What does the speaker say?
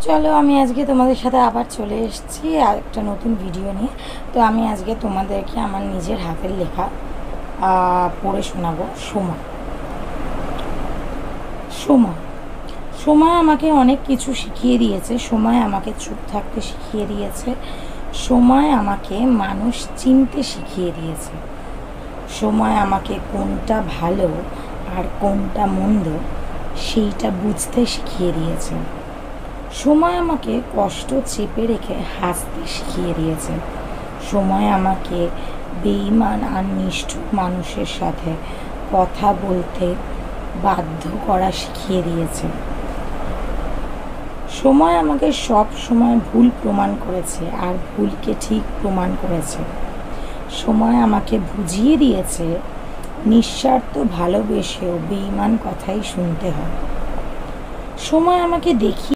চলো আমি আজকে তোমাদের সাথে আবার চলে এসেছি আর একটা নতুন ভিডিও নিয়ে। তো আমি আজকে তোমাদেরকে আমার নিজের হাতের লেখা পড়ে শোনাবো। সময় সময় সময় আমাকে অনেক কিছু শিখিয়ে দিয়েছে। সময় আমাকে চুপ থাকতে শিখিয়ে দিয়েছে। সময় আমাকে মানুষ চিনতে শিখিয়ে দিয়েছে। সময় আমাকে কোনটা ভালো আর কোনটা মন্দ সেইটা বুঝতে শিখিয়ে দিয়েছে। সময় আমাকে কষ্ট চেপে রেখে হাসতে শিখিয়ে দিয়েছে। সময় আমাকে বেঈমান আর নিষ্ঠুর মানুষের সাথে কথা বলতে বাধ্য করা শিখিয়ে দিয়েছে। সময় আমাকে সব সময় ভুল প্রমাণ করেছে আর ভুলকে ঠিক প্রমাণ করেছে। সময় আমাকে বুঝিয়ে দিয়েছে নিঃস্বার্থ ভালোবেসেও বেঈমান কথাই শুনতে হয়। সময় আমাকে দেখিয়ে